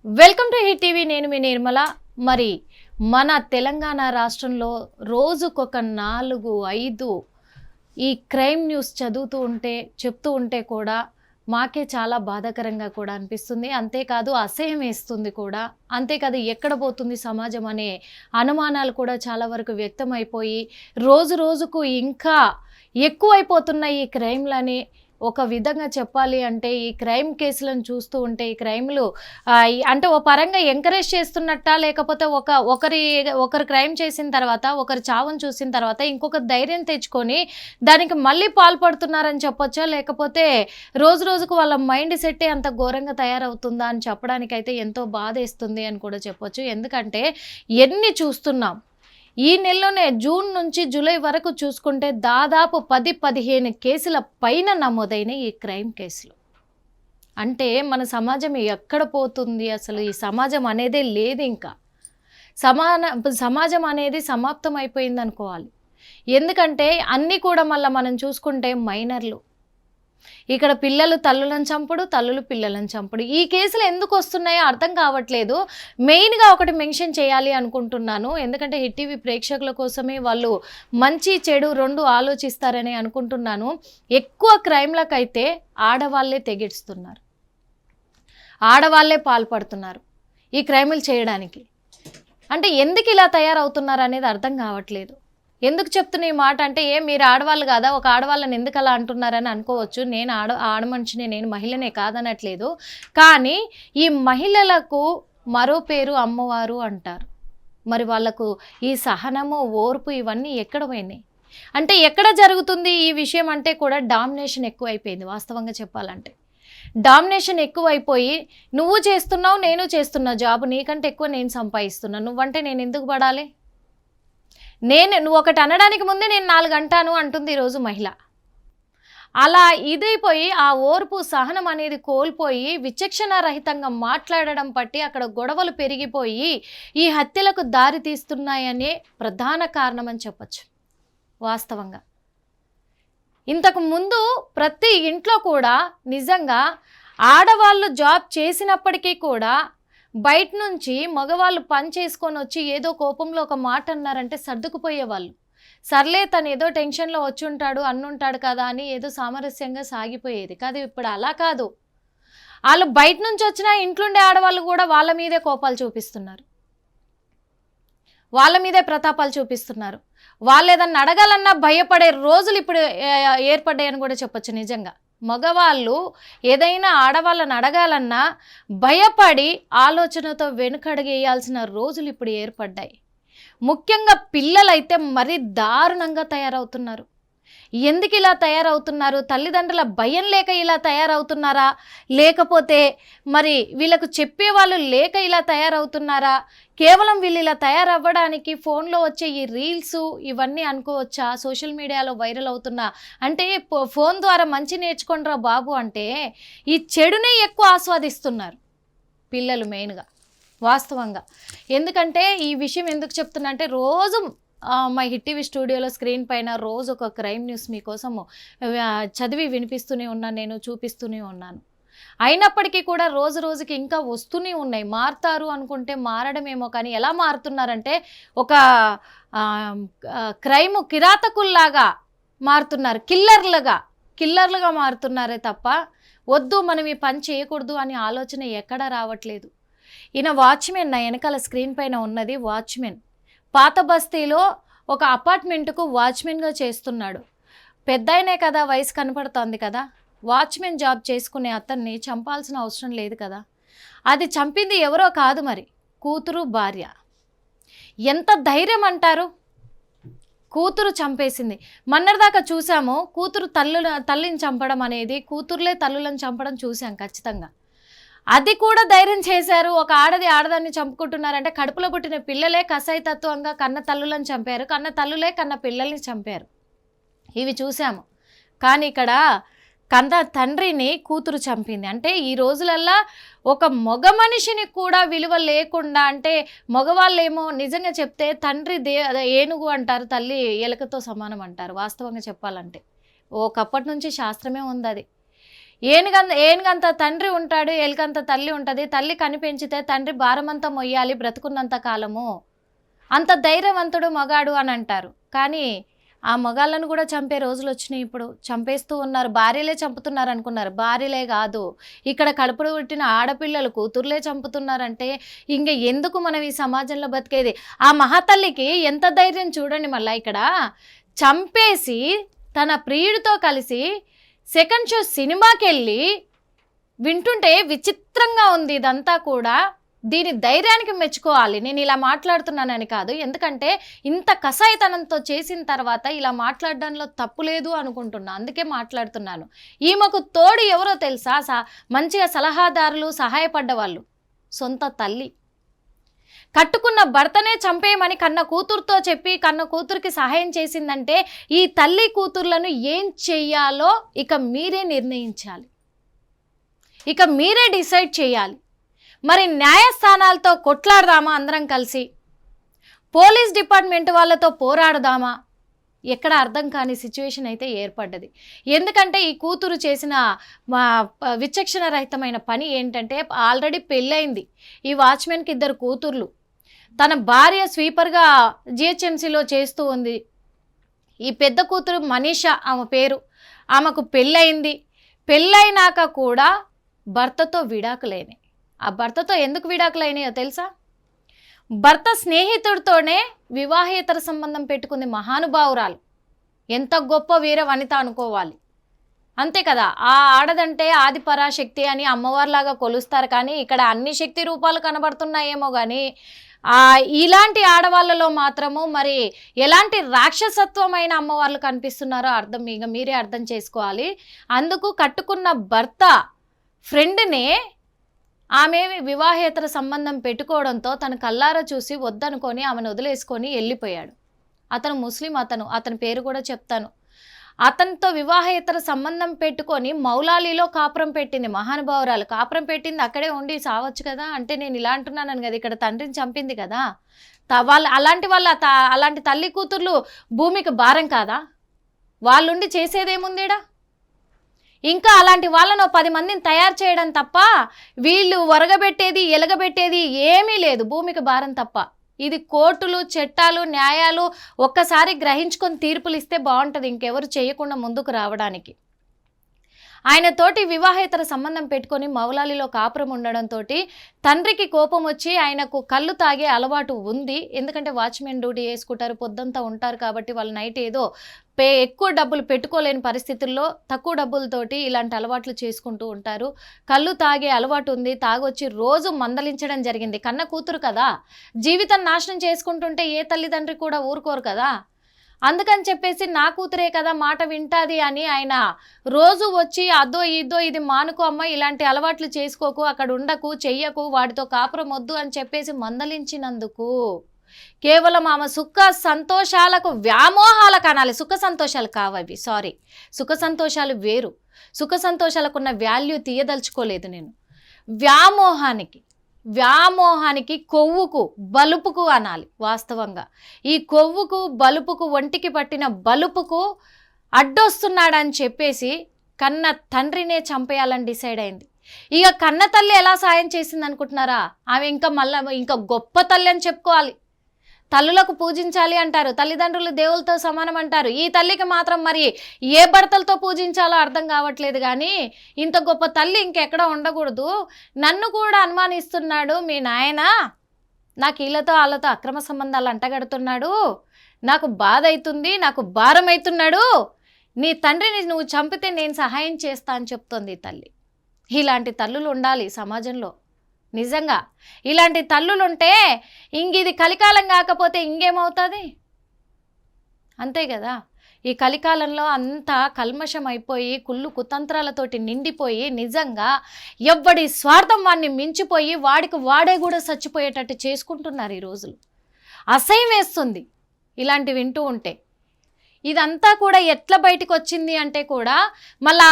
Welcome to hit TV. నేను మీ నిర్మల. మరి మన తెలంగాణ రాష్ట్రంలో రోజుకొక 4-5 ఈ క్రైమ్ న్యూస్ చెప్తూ ఉంటే కూడా మాకే చాలా బాధాకరంగా కూడా అనిపిస్తుంది. అంతేకాదు అసహ్యం వేస్తుంది కూడా. అంతేకాదు ఎక్కడ పోతుంది సమాజం అనే అనుమానాలు కూడా చాలా వరకు వ్యక్తమైపోయి రోజు రోజుకు ఇంకా ఎక్కువైపోతున్న ఈ క్రైమ్లని ఒక విధంగా చెప్పాలి అంటే ఈ క్రైమ్ కేసులను చూస్తూ ఉంటే ఈ క్రైమ్లు అంటే ఓ పరంగా ఎంకరేజ్ చేస్తున్నట్ట, లేకపోతే ఒకరు క్రైమ్ చేసిన తర్వాత ఒకరి చావును చూసిన తర్వాత ఇంకొక ధైర్యం తెచ్చుకొని దానికి మళ్ళీ పాల్పడుతున్నారని చెప్పొచ్చా, లేకపోతే రోజు రోజుకు వాళ్ళ మైండ్ సెట్ అంత ఘోరంగా తయారవుతుందా అని చెప్పడానికైతే ఎంతో బాధేస్తుంది అని కూడా చెప్పొచ్చు. ఎందుకంటే ఎన్ని చూస్తున్నాం ఈ నెలలోనే జూన్ నుంచి జూలై వరకు చూసుకుంటే దాదాపు 10-15 కేసుల పైన నమోదైన ఈ క్రైమ్ కేసులు. అంటే మన సమాజం ఎక్కడ పోతుంది? అసలు ఈ సమాజం అనేదే లేదు. ఇంకా సమాజం అనేది సమాప్తం అయిపోయింది అనుకోవాలి. ఎందుకంటే అన్నీ కూడా మళ్ళీ మనం చూసుకుంటే మైనర్లు, ఇక్కడ పిల్లలు తల్లులను చంపుడు, తల్లులు పిల్లలను చంపుడు. ఈ కేసులు ఎందుకు వస్తున్నాయో అర్థం కావట్లేదు. మెయిన్గా ఒకటి మెన్షన్ చేయాలి అనుకుంటున్నాను, ఎందుకంటే హిట్ టీవీ ప్రేక్షకుల కోసమే వాళ్ళు మంచి చెడు రెండు ఆలోచిస్తారని అనుకుంటున్నాను. ఎక్కువ క్రైమ్లకైతే ఆడవాళ్ళే తెగిస్తున్నారు, ఆడవాళ్ళే పాల్పడుతున్నారు ఈ క్రైములు చేయడానికి. అంటే ఎందుకు ఇలా తయారవుతున్నారు అనేది అర్థం కావట్లేదు. ఎందుకు చెప్తున్న ఈ మాట అంటే మీరు ఆడవాళ్ళు కాదా, ఒక ఆడవాళ్ళని ఎందుకు అలా అంటున్నారని అనుకోవచ్చు. నేను ఆడ మనిషిని, నేను మహిళనే కాదనట్లేదు. కానీ ఈ మహిళలకు మరో పేరు అమ్మవారు అంటారు. మరి వాళ్ళకు ఈ సహనము, ఓర్పు ఇవన్నీ ఎక్కడ పోయినాయి? అంటే ఎక్కడ జరుగుతుంది ఈ విషయం అంటే కూడా డామినేషన్ ఎక్కువైపోయింది. వాస్తవంగా చెప్పాలంటే డామినేషన్ ఎక్కువైపోయి నువ్వు చేస్తున్నావు, నేను చేస్తున్నా జాబ్, నీకంటే ఎక్కువ నేను సంపాదిస్తున్నా, నువ్వంటే నేను ఎందుకు పడాలి? నువ్వు ఒకటి అనడానికి ముందే నేను 4 అంటాను అంటుంది ఈరోజు మహిళ. అలా ఇదైపోయి ఆ ఓర్పు సహనం అనేది కోల్పోయి విచక్షణ రహితంగా మాట్లాడడం పట్టి అక్కడ గొడవలు పెరిగిపోయి ఈ హత్యలకు దారి తీస్తున్నాయనే ప్రధాన కారణం అని చెప్పచ్చు. వాస్తవంగా ఇంతకు ముందు ప్రతి ఇంట్లో కూడా నిజంగా ఆడవాళ్ళు జాబ్ చేసినప్పటికీ కూడా బయట నుంచి మగవాళ్ళు పని చేసుకొని వచ్చి ఏదో కోపంలో ఒక మాట అన్నారంటే సర్దుకుపోయేవాళ్ళు. సర్లే తను ఏదో టెన్షన్లో వచ్చి ఉంటాడు అన్నుంటాడు కదా అని ఏదో సామరస్యంగా సాగిపోయేది. కాదు ఇప్పుడు అలా కాదు. వాళ్ళు బయట నుంచి వచ్చిన ఇంట్లోండే ఆడవాళ్ళు కూడా వాళ్ళ మీదే కోపాలు చూపిస్తున్నారు, వాళ్ళ మీదే ప్రతాపాలు చూపిస్తున్నారు. వాళ్ళు ఏదన్నా అడగాలన్నా భయపడే రోజులు ఇప్పుడు ఏర్పడ్డాయని కూడా చెప్పచ్చు. నిజంగా మగవాళ్ళు ఏదైనా ఆడవాళ్ళని అడగాలన్నా భయపడి ఆలోచనతో వెనుకడుగేయాల్సిన రోజులు ఇప్పుడు ఏర్పడ్డాయి. ముఖ్యంగా పిల్లలైతే మరీ దారుణంగా తయారవుతున్నారు. ఎందుకు ఇలా తయారవుతున్నారు? తల్లిదండ్రుల భయం లేక ఇలా తయారవుతున్నారా, లేకపోతే మరి వీళ్ళకు చెప్పేవాళ్ళు లేక ఇలా తయారవుతున్నారా? కేవలం వీళ్ళు ఇలా తయారవ్వడానికి ఫోన్లో వచ్చే ఈ రీల్స్ ఇవన్నీ అనుకోవచ్చా? సోషల్ మీడియాలో వైరల్ అవుతున్నా అంటే ఫోన్ ద్వారా మంచి నేర్చుకోండిరా బాబు అంటే ఈ చెడునే ఎక్కువ ఆస్వాదిస్తున్నారు పిల్లలు మెయిన్గా వాస్తవంగా. ఎందుకంటే ఈ విషయం ఎందుకు చెప్తున్నా అంటే రోజు మా హిట్ టీవీ స్టూడియోలో స్క్రీన్ పైన రోజు ఒక క్రైమ్ న్యూస్ మీకోసము చదివి వినిపిస్తూనే ఉన్నాను, నేను చూపిస్తూనే ఉన్నాను. అయినప్పటికీ కూడా రోజు రోజుకి ఇంకా వస్తూనే ఉన్నాయి. మారుతారు అనుకుంటే మారడమేమో, కానీ ఎలా మారుతున్నారంటే ఒక క్రైమ్ కిరాతకుల్లాగా మారుతున్నారు, కిల్లర్లుగా మారుతున్నారే తప్ప వద్దు మనం ఈ పని చేయకూడదు అని ఆలోచన ఎక్కడా రావట్లేదు. ఈయన వాచ్మెన్, నా వెనకాల స్క్రీన్ పైన ఉన్నది వాచ్మెన్. పాత బస్తీలో ఒక అపార్ట్మెంట్కు వాచ్మెన్గా చేస్తున్నాడు. పెద్దయినే కదా, వయసు కనపడుతోంది కదా. వాచ్మెన్ జాబ్ చేసుకునే అతన్ని చంపాల్సిన అవసరం లేదు కదా. అది చంపింది ఎవరో కాదు, మరి కూతురు భార్య. ఎంత ధైర్యం అంటారు? కూతురు చంపేసింది. మొన్నటిదాకా చూసాము కూతురు తల్లిని చంపడం అనేది, కూతురులే తల్లులను చంపడం చూసాం ఖచ్చితంగా. అది కూడా ధైర్యం చేశారు. ఒక ఆడదాన్ని చంపుకుంటున్నారంటే కడుపులో పుట్టిన పిల్లలే కసాయితత్వంగా కన్న తల్లులను చంపారు, కన్న తల్లులే కన్న పిల్లల్ని చంపారు. ఇవి చూసాము. కానీ ఇక్కడ కన్న తండ్రిని కూతురు చంపింది. అంటే ఈ రోజులల్లా ఒక మగ మనిషిని కూడా విలువ లేకుండా, అంటే మగవాళ్ళేమో నిజంగా చెప్తే తండ్రి ఏనుగు అంటారు, తల్లి ఎలుకతో సమానం అంటారు. వాస్తవంగా చెప్పాలంటే ఒకప్పటి నుంచి శాస్త్రమే ఉంది అది. ఏనుగంత తండ్రి ఉంటాడు, ఎలుకంత తల్లి ఉంటుంది. తల్లి కనిపెంచితే తండ్రి భారమంతా మొయ్యాలి బ్రతుకున్నంత కాలము. అంత ధైర్యవంతుడు మగాడు అని అంటారు. కానీ ఆ మగాళ్ళను కూడా చంపే రోజులు వచ్చినాయి. ఇప్పుడు చంపేస్తూ ఉన్నారు. భార్యలే చంపుతున్నారు అనుకున్నారు. భార్యలే కాదు, ఇక్కడ కడుపుడు పుట్టిన ఆడపిల్లలు కూతుర్లే చంపుతున్నారంటే ఇంక ఎందుకు మనం ఈ సమాజంలో బతికేది? ఆ మహాతల్లికి ఎంత ధైర్యం చూడండి. మళ్ళీ ఇక్కడ చంపేసి తన ప్రియుడితో కలిసి సెకండ్ షో సినిమాకి వెళ్ళి వింటుంటే విచిత్రంగా ఉంది ఇదంతా కూడా. దీని ధైర్యానికి మెచ్చుకోవాలి. నేను ఇలా మాట్లాడుతున్నానని కాదు, ఎందుకంటే ఇంత కసాయితనంతో చేసిన తర్వాత ఇలా మాట్లాడడంలో తప్పు లేదు అనుకుంటున్నా, అందుకే మాట్లాడుతున్నాను. ఈమెకు తోడు ఎవరో తెలుసా? మంచిగా సలహాదారులు, సహాయపడ్డవాళ్ళు సొంత తల్లి. కట్టుకున్న భర్తనే చంపేయమని కన్న కూతురుతో చెప్పి కన్న కూతురికి సహాయం చేసిందంటే ఈ తల్లి కూతుర్లను ఏం చెయ్యాలో ఇక మీరే నిర్ణయించాలి, ఇక మీరే డిసైడ్ చేయాలి. మరి న్యాయస్థానాలతో కొట్లాడదామా? అందరం కలిసి పోలీస్ డిపార్ట్మెంట్ వాళ్ళతో పోరాడదామా? ఎక్కడ అర్థం కాని సిచ్యువేషన్ అయితే ఏర్పడ్డది. ఎందుకంటే ఈ కూతురు చేసిన విచక్షణ రహితమైన పని ఏంటంటే, ఆల్రెడీ పెళ్ళయింది. ఈ వాచ్మెన్కి 2 కూతుర్లు. తన భార్య స్వీపర్గా జిహెచ్ఎంసీలో చేస్తూ ఉంది. ఈ పెద్ద కూతురు మనీషా ఆమె పేరు. ఆమెకు పెళ్ళయింది. పెళ్ళైనాక కూడా భర్తతో విడాకులైనాయి. ఆ భర్తతో ఎందుకు విడాకులైనాయో తెలుసా? భర్త స్నేహితుడితోనే వివాహేతర సంబంధం పెట్టుకుంది మహానుభావురాలు. ఎంత గొప్ప వీర వనిత అనుకోవాలి, అంతే కదా. ఆ ఆడదంటే ఆది పరాశక్తి అని అమ్మవారిలాగా కొలుస్తారు. కానీ ఇక్కడ అన్ని శక్తి రూపాలు కనబడుతున్నాయేమో కానీ ఇలాంటి ఆడవాళ్ళలో మాత్రము మరి ఎలాంటి రాక్షసత్వమైన అమ్మవార్లు కనిపిస్తున్నారో మీరే అర్థం చేసుకోవాలి. అందుకు కట్టుకున్న భర్త ఫ్రెండ్నే ఆమె వివాహేతర సంబంధం పెట్టుకోవడంతో తన కల్లారా చూసి వద్దనుకొని ఆమెను వదిలేసుకొని వెళ్ళిపోయాడు. అతను ముస్లిం. అతని పేరు కూడా చెప్తాను. అతనితో వివాహేతర సంబంధం పెట్టుకొని మౌలాలీలో కాపురం పెట్టింది మహానుభావురాలు. కాపురం పెట్టింది, అక్కడే ఉండి సావచ్చు కదా. అంటే నేను ఇలా అంటున్నాను కదా, ఇక్కడ తండ్రిని చంపింది కదా. అలాంటి తల్లి కూతుర్లు భూమికి భారం కాదా? వాళ్ళుండి చేసేదేముందిడా? ఇంకా అలాంటి వాళ్ళను 10 మందిని తయారు చేయడం తప్ప వీళ్ళు వరగబెట్టేది, ఎలగబెట్టేది ఏమీ లేదు, భూమికి భారం తప్ప. ఇది కోర్టులు, చట్టాలు, న్యాయాలు ఒక్కసారి గ్రహించుకొని తీర్పులు ఇస్తే బాగుంటుంది, ఇంకెవరు చేయకుండా ముందుకు రావడానికి. ఆయనతోటి వివాహేతర సంబంధం పెట్టుకొని మౌలాలిలో కాపురం ఉండడంతో తండ్రికి కోపం వచ్చి ఆయనకు కళ్ళు తాగే అలవాటు ఉంది. ఎందుకంటే వాచ్మెన్ డ్యూటీ వేసుకుంటారు, పొద్దంతా ఉంటారు కాబట్టి వాళ్ళు నైట్ ఏదో ఎక్కువ డబ్బులు పెట్టుకోలేని పరిస్థితుల్లో తక్కువ డబ్బులతోటి ఇలాంటి అలవాట్లు చేసుకుంటూ ఉంటారు. కళ్ళు తాగే అలవాటు ఉంది. తాగొచ్చి రోజు మందలించడం జరిగింది. కన్న కూతురు కదా, జీవితం నాశనం చేసుకుంటుంటే ఏ తల్లిదండ్రి కూడా ఊరుకోరు కదా. అందుకని చెప్పేసి నా కూతురే కదా మాట వింటాది అని ఆయన రోజు వచ్చి అదో ఇదో ఇది మానుకో అమ్మ, ఇలాంటి అలవాట్లు చేసుకోకు, అక్కడ ఉండకు, చెయ్యకు, వాటితో కాపురం వద్దు అని చెప్పేసి మందలించినందుకు కేవలం ఆమె సుఖ సంతోషాలకు వ్యామోహాలకు అనాలి. సుఖ సంతోషాలు కావవి, సారీ, సుఖ సంతోషాలు వేరు. సుఖ సంతోషాలకున్న వాల్యూ తీయదలుచుకోలేదు నేను. వ్యామోహానికి కొవ్వుకు బలుపుకు అనాలి. వాస్తవంగా ఈ కొవ్వుకు బలుపుకు ఒంటికి పట్టిన బలుపుకు అడ్డొస్తున్నాడని చెప్పేసి కన్న తండ్రినే చంపేయాలని డిసైడ్ అయింది. ఇక కన్న తల్లి ఎలా సాయం చేసింది అనుకుంటున్నారా? ఆమె ఇంకా గొప్ప తల్లి అని చెప్పుకోవాలి. తల్లులకు పూజించాలి అంటారు, తల్లిదండ్రులు దేవులతో సమానం అంటారు. ఈ తల్లికి మాత్రం మరి ఏ భర్తలతో పూజించాలో అర్థం కావట్లేదు. కానీ ఇంత గొప్ప తల్లి ఇంకెక్కడ ఉండకూడదు. నన్ను కూడా అనుమానిస్తున్నాడు మీ నాయన, నాకు వీళ్ళతో వాళ్ళతో అక్రమ సంబంధాలు అంటగడుతున్నాడు, నాకు బాధ అవుతుంది, నాకు భారం అవుతున్నాడు, నీ తండ్రిని నువ్వు చంపితే నేను సహాయం చేస్తా అని చెప్తోంది ఈ తల్లి. ఇలాంటి తల్లులు ఉండాలి సమాజంలో. నిజంగా ఇలాంటి తల్లులుంటే ఇది కలికాలం కాకపోతే ఇంకేమవుతుంది? అంతే కదా. ఈ కలికాలంలో అంతా కల్మషం అయిపోయి కుళ్ళు కుతంత్రాలతోటి నిండిపోయి నిజంగా ఎవ్వడి స్వార్థం వాడిని మించిపోయి వాడికి వాడే కూడా చచ్చిపోయేటట్టు చేసుకుంటున్నారు ఈ రోజులు. అసహ్యం వేస్తుంది ఇలాంటి వింటూ ఉంటే. ఇదంతా కూడా ఎట్లా బయటకు వచ్చింది అంటే కూడా మళ్ళా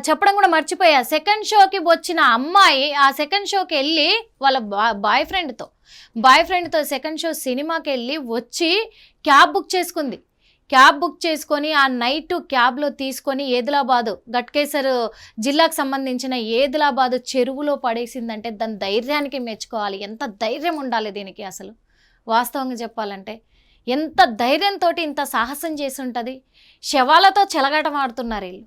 చెప్పడం కూడా మర్చిపోయా. సెకండ్ షోకి వచ్చిన అమ్మాయి ఆ సెకండ్ షోకి వెళ్ళి వాళ్ళ బాయ్ ఫ్రెండ్తో సెకండ్ షో సినిమాకి వెళ్ళి వచ్చి క్యాబ్ బుక్ చేసుకుంది. క్యాబ్ బుక్ చేసుకొని ఆ నైట్ క్యాబ్లో తీసుకొని ఏదిలాబాదు గట్కేసర్ జిల్లాకు సంబంధించిన ఏదిలాబాదు చెరువులో పడేసిందంటే దాని ధైర్యానికి మెచ్చుకోవాలి. ఎంత ధైర్యం ఉండాలి దీనికి అసలు వాస్తవంగా చెప్పాలంటే. ఎంత ధైర్యంతో ఇంత సాహసం చేసి ఉంటుంది. శవాలతో చెలగాటం ఆడుతున్నారు వీళ్ళు.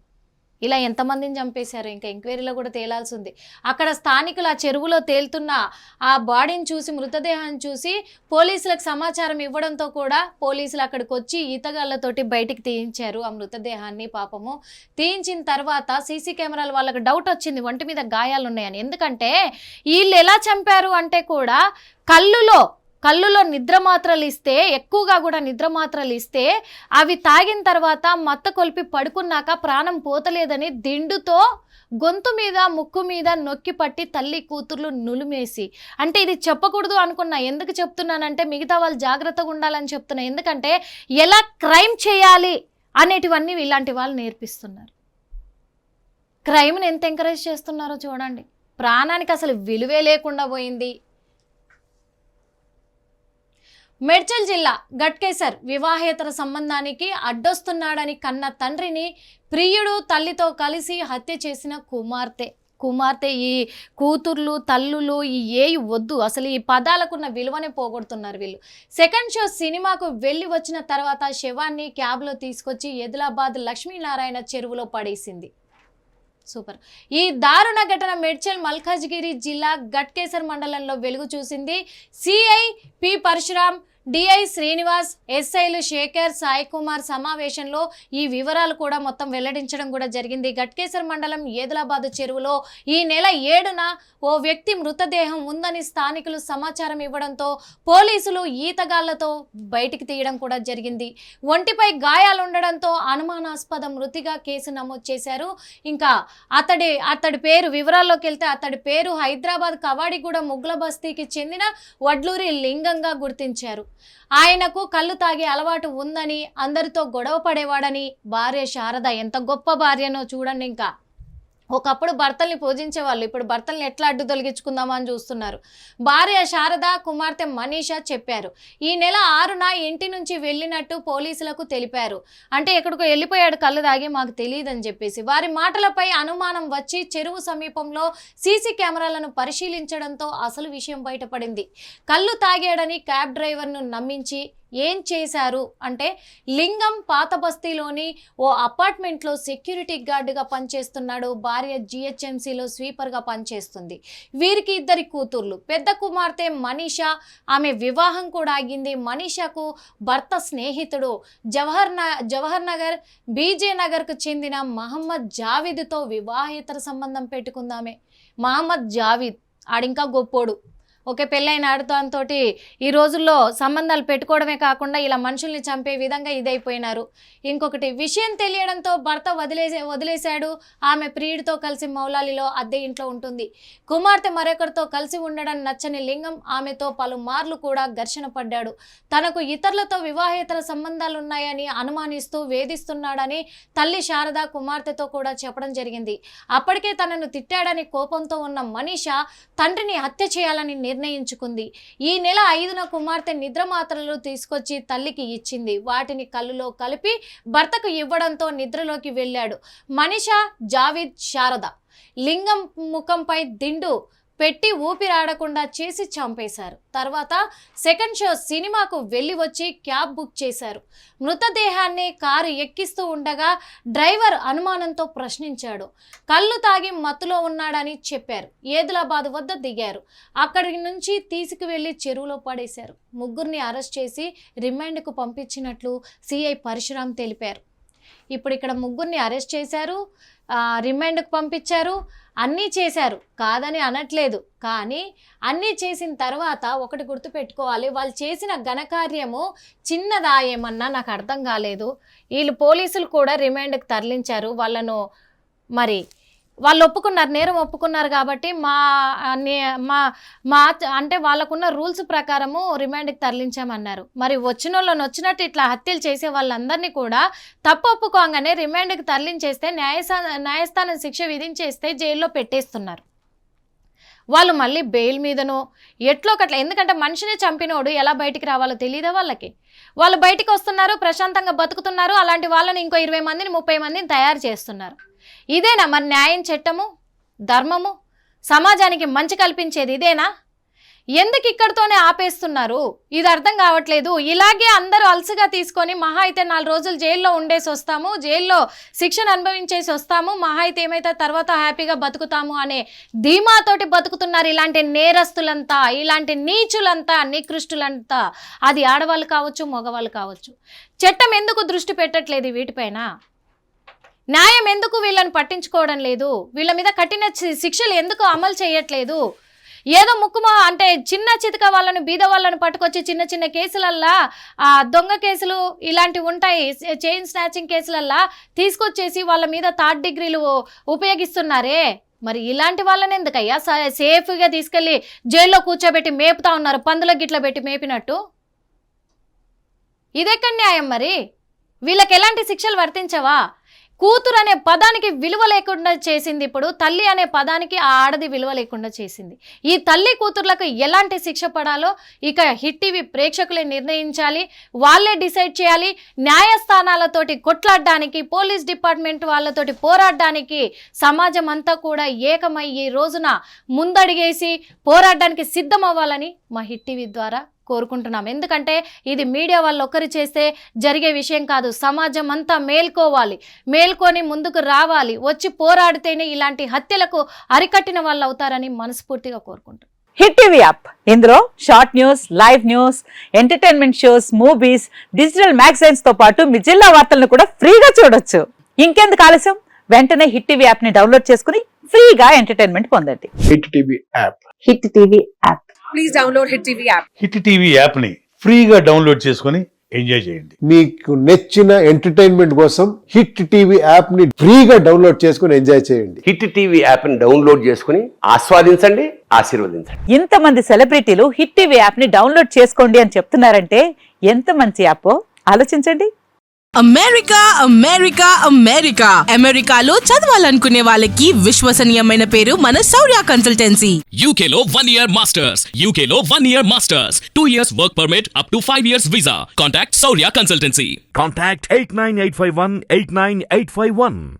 ఇలా ఎంతమందిని చంపేశారు ఇంకా ఎంక్వైరీలో కూడా తేలాల్సి ఉంది. అక్కడ స్థానికులు ఆ చెరువులో తేలుతున్న ఆ బాడీని చూసి, మృతదేహాన్ని చూసి పోలీసులకు సమాచారం ఇవ్వడంతో కూడా పోలీసులు అక్కడికి వచ్చి ఈతగాళ్లతోటి బయటికి తీయించారు ఆ మృతదేహాన్ని. పాపము తీయించిన తర్వాత సీసీ కెమెరాలు వాళ్ళకి డౌట్ వచ్చింది ఒంటి మీద గాయాలు ఉన్నాయని. ఎందుకంటే వీళ్ళు ఎలా చంపారు అంటే కూడా కళ్ళులో నిద్ర మాత్రలు ఇస్తే, ఎక్కువగా కూడా నిద్ర మాత్రలు ఇస్తే అవి తాగిన తర్వాత మత్త కొలిపి పడుకున్నాక ప్రాణం పోతలేదని దిండుతో గొంతు మీద ముక్కు మీద నొక్కి పట్టి తల్లి కూతుర్లు నులిమేసి. అంటే ఇది చెప్పకూడదు అనుకున్నా. ఎందుకు చెప్తున్నానంటే మిగతా వాళ్ళు జాగ్రత్తగా ఉండాలని చెప్తున్నా. ఎందుకంటే ఎలా క్రైమ్ చేయాలి అనేటివన్నీ ఇలాంటి వాళ్ళు నేర్పిస్తున్నారు. క్రైమ్ని ఎంత ఎంకరేజ్ చేస్తున్నారో చూడండి. ప్రాణానికి అసలు విలువే లేకుండా పోయింది. మేడ్చల్ జిల్లా గట్కేసర్ వివాహేతర సంబంధానికి అడ్డొస్తున్నాడని కన్న తండ్రిని ప్రియుడు తల్లితో కలిసి హత్య చేసిన కుమార్తె. ఈ కూతుర్లు తల్లులు ఏవి వద్దు, అసలు ఈ పదాలకున్న విలువనే పోగొడుతున్నారు వీళ్ళు. సెకండ్ షో సినిమాకు వెళ్ళి వచ్చిన తర్వాత శవాన్ని క్యాబ్లో తీసుకొచ్చి ఆదిలాబాద్ లక్ష్మీనారాయణ చెరువులో పడేసింది. సూపర్. ఈ దారుణ ఘటన మేడ్చల్ మల్కాజ్గిరి జిల్లా గట్కేసర్ మండలంలో వెలుగు చూసింది. CI P Parashuram, DI Srinivas, ఎస్ఐలు శేఖర్, సాయి కుమార్ సమావేశంలో ఈ వివరాలు కూడా మొత్తం వెల్లడించడం కూడా జరిగింది. గట్కేసర్ మండలం ఏదిలాబాద్ చెరువులో ఈ నెల 7న ఓ వ్యక్తి మృతదేహం ఉందని స్థానికులు సమాచారం ఇవ్వడంతో పోలీసులు ఈతగాళ్లతో బయటికి తీయడం కూడా జరిగింది. ఒంటిపై గాయాలుండడంతో అనుమానాస్పద మృతిగా కేసు నమోదు చేశారు. ఇంకా అతడి పేరు వివరాల్లోకి వెళ్తే అతడి పేరు హైదరాబాద్ కవాడిగూడ ముగ్ల బస్తీకి చెందిన వడ్లూరి లింగంగా గుర్తించారు. ఆయనకు కళ్ళు తాగే అలవాటు ఉందని, అందరితో గొడవ పడేవాడని. భార్య శారద ఎంత గొప్ప భార్యనో చూడండి. ఇంకా ఒకప్పుడు భర్తల్ని పూజించే వాళ్ళు ఇప్పుడు భర్తల్ని ఎట్లా అడ్డు తొలగించుకుందామా అని చూస్తున్నారు. భార్య శారద, కుమార్తె మనీషా చెప్పారు. ఈ నెల 6న ఇంటి నుంచి వెళ్ళినట్టు పోలీసులకు తెలిపారు. అంటే ఎక్కడికో వెళ్ళిపోయాడు కళ్ళు తాగి, మాకు తెలియదని చెప్పేసి. వారి మాటలపై అనుమానం వచ్చి చెరువు సమీపంలో సీసీ కెమెరాలను పరిశీలించడంతో అసలు విషయం బయటపడింది. కళ్ళు తాగాడని క్యాబ్ డ్రైవర్ను నమ్మించి ఏం చేశారు అంటే, లింగం పాత బస్తీలోని ఓ అపార్ట్మెంట్లో సెక్యూరిటీ గార్డుగా పనిచేస్తున్నాడు. భార్య జిహెచ్ఎంసీలో స్వీపర్గా పనిచేస్తుంది. వీరికి 2 కూతుర్లు. పెద్ద కుమార్తె మనీషా, ఆమె వివాహం కూడా ఆగింది. మనీషాకు భర్త స్నేహితుడు జవహర్ నగర్, బీజే నగర్కు చెందిన మహమ్మద్ జావీద్తో వివాహేతర సంబంధం పెట్టుకుందామే. మహమ్మద్ జావీద్ ఆడింకా గొప్పోడు. ఓకే, పెళ్ళైన ఆడతాంతో ఈ రోజుల్లో సంబంధాలు పెట్టుకోవడమే కాకుండా ఇలా మనుషుల్ని చంపే విధంగా ఇదైపోయినారు. ఇంకొకటి, విషయం తెలియడంతో భర్త వదిలేశాడు. ఆమె ప్రియుడితో కలిసి మౌలాలిలో అద్దె ఇంట్లో ఉంటుంది. కుమార్తె మరొకరితో కలిసి ఉండడం నచ్చని లింగం ఆమెతో పలుమార్లు కూడా ఘర్షణ పడ్డాడు. తనకు ఇతరులతో వివాహేతర సంబంధాలున్నాయని అనుమానిస్తూ వేధిస్తున్నాడని తల్లి శారద కుమార్తెతో కూడా చెప్పడం జరిగింది. అప్పటికే తనను తిట్టాడని కోపంతో ఉన్న మనీషా తండ్రిని హత్య చేయాలని నిర్ణయించుకుంది. ఈ నెల 5న కుమార్తె నిద్ర మాత్రలు తీసుకొచ్చి తల్లికి ఇచ్చింది. వాటిని కళ్ళులో కలిపి భర్తకు ఇవ్వడంతో నిద్రలోకి వెళ్ళాడు. మనీషా, జావీద్, శారద లింగం ముఖంపై దిండు పెట్టి ఊపిరాడకుండా చేసి చంపేశారు. తర్వాత సెకండ్ షో సినిమాకు వెళ్ళి వచ్చి క్యాబ్ బుక్ చేశారు. మృతదేహాన్ని కారు ఎక్కిస్తూ ఉండగా డ్రైవర్ అనుమానంతో ప్రశ్నించాడు. కళ్ళు తాగి మత్తులో ఉన్నాడని చెప్పారు. ఏదిలాబాద్ వద్ద దిగారు. అక్కడి నుంచి తీసుకువెళ్లి చెరువులో పడేశారు. ముగ్గురిని అరెస్ట్ చేసి రిమాండ్కు పంపించినట్లు సిఐ పరశురాం తెలిపారు. ఇప్పుడు ఇక్కడ ముగ్గురిని అరెస్ట్ చేశారు, రిమాండ్కు పంపించారు, అన్నీ చేశారు, కాదని అనట్లేదు. కానీ అన్నీ చేసిన తర్వాత ఒకటి గుర్తుపెట్టుకోవాలి, వాళ్ళు చేసిన ఘనకార్యము చిన్నదా ఏమన్నా నాకు అర్థం కాలేదు. వీళ్ళు పోలీసులు కూడా రిమాండ్కి తరలించారు వాళ్ళను. మరి వాళ్ళు ఒప్పుకున్నారు, నేరం ఒప్పుకున్నారు కాబట్టి మా అంటే వాళ్ళకున్న రూల్స్ ప్రకారము రిమాండ్కి తరలించామన్నారు. మరి వచ్చిన వాళ్ళని వచ్చినట్టు ఇట్లా హత్యలు చేసే వాళ్ళందరినీ కూడా తప్పు ఒప్పుకోగానే రిమాండ్కి తరలించేస్తే న్యాయస్థానం శిక్ష విధించేస్తే జైల్లో పెట్టేస్తున్నారు. వాళ్ళు మళ్ళీ బెయిల్ మీదనో ఎట్లో ఒకట్లా, ఎందుకంటే మనిషిని చంపినోడు ఎలా బయటికి రావాలో తెలియదా వాళ్ళకి. వాళ్ళు బయటికి వస్తున్నారు, ప్రశాంతంగా బతుకుతున్నారు, అలాంటి వాళ్ళని ఇంకో 20 మందిని 30 మందిని తయారు చేస్తున్నారు. ఇదేనా మరి న్యాయం, చట్టము, ధర్మము, సమాజానికి మంచి కల్పించేది ఇదేనా? ఎందుకు ఇక్కడితోనే ఆపేస్తున్నారు? ఇది అర్థం కావట్లేదు. ఇలాగే అందరూ అలసిగా తీసుకొని మహా అయితే 4 రోజులు జైల్లో ఉండేసి వస్తాము, జైల్లో శిక్షణ అనుభవించేసి వస్తాము, మహా అయితే ఏమైతే తర్వాత హ్యాపీగా బతుకుతాము అనే ధీమాతోటి బతుకుతున్నారు ఇలాంటి నేరస్తులంతా, ఇలాంటి నీచులంతా, నికృష్టులంతా. అది ఆడవాళ్ళు కావచ్చు, మగవాళ్ళు కావచ్చు. చట్టం ఎందుకు దృష్టి పెట్టట్లేదు వీటిపైన? న్యాయం ఎందుకు వీళ్ళని పట్టించుకోవడం లేదు? వీళ్ళ మీద కఠిన శిక్షలు ఎందుకు అమలు చేయట్లేదు? ఏదో ముక్కుమో అంటే చిన్న చితక వాళ్ళని, బీద వాళ్ళని పట్టుకొచ్చి చిన్న చిన్న కేసులల్లా, దొంగ కేసులు ఇలాంటివి ఉంటాయి, చైన్ స్నాచింగ్ కేసులల్లా తీసుకొచ్చేసి వాళ్ళ మీద 3rd డిగ్రీలు ఉపయోగిస్తున్నారే. మరి ఇలాంటి వాళ్ళని ఎందుకయ్యా సేఫ్గా తీసుకెళ్ళి జైల్లో కూర్చోబెట్టి మేపుతా ఉన్నారు, పందుల గిట్ల పెట్టి మేపినట్టు? ఇదెక్కడ న్యాయం? మరి వీళ్ళకి ఎలాంటి శిక్షలు వర్తించవా? కూతురు అనే పదానికి విలువ లేకుండా చేసింది. ఇప్పుడు తల్లి అనే పదానికి ఆ ఆడది విలువ లేకుండా చేసింది. ఈ తల్లి కూతుర్లకు ఎలాంటి శిక్ష పడాలో ఇక హిట్ టీవీ ప్రేక్షకులే నిర్ణయించాలి, వాళ్ళే డిసైడ్ చేయాలి. న్యాయస్థానాలతోటి కొట్లాడడానికి, పోలీస్ డిపార్ట్మెంట్ వాళ్ళతోటి పోరాడడానికి సమాజం అంతా కూడా ఏకమై ఈ రోజున ముందడిగేసి పోరాడడానికి సిద్ధం అవ్వాలని మా హిట్ టీవీ ద్వారా కోరుకుంటున్నాం. ఎందుకంటే ఇది మీడియా వాళ్ళు ఒక్కరు చేస్తే జరిగే విషయం కాదు. సమాజం అంతా మేల్కోవాలి, మేల్కొని ముందుకు రావాలి, వచ్చి పోరాడితేనే ఇలాంటి హత్యలకు అరికట్టిన వాళ్ళు అవుతారని మనస్ఫూర్తిగా కోరుకుంటున్నాం. హిట్ టీవీ యాప్, ఇందులో short news, live news, entertainment shows, movies, digital magazines తో పాటు మీ జిల్లా వార్తలను కూడా ఫ్రీగా చూడొచ్చు. ఇంకెందుకు ఆలస్యం, వెంటనే హిట్ టీవీ యాప్ ని డౌన్లోడ్ చేసుకుని ఫ్రీగా ఎంటర్టైన్మెంట్ పొందండి. Hit TV app. Hit TV app. Please download hit TV app. Hit TV app ని ఫ్రీగా డౌన్లోడ్ చేసుకొని ఎంజాయ్ చేయండి. మీకు నచ్చిన ఎంటర్టైన్మెంట్ కోసం హిట్ టీవీ యాప్ ని ఫ్రీగా డౌన్లోడ్ చేసుకొని ఎంజాయ్ చేయండి. హిట్ టీవీ యాప్ ని డౌన్లోడ్ చేసుకుని ఆస్వాదించండి, ఆశీర్వదించండి. ఇంతమంది సెలబ్రిటీలు హిట్ టీవీ యాప్ ని డౌన్లోడ్ చేసుకోండి అని చెప్తున్నారంటే ఎంత మంచి యాప్ ఆలోచించండి. అమెరికా అమెరికా అమెరికా అమెరికాలో చదవాలనుకునే వాళ్ళకి విశ్వసనీయమైన పేరు మన శౌర్య కన్సల్టెన్సీ. UK లో 1 year masters, UK లో 1 year masters, 2 years work permit up to 5 years visa. Contact Saurya Consultancy. Contact 89851 89851.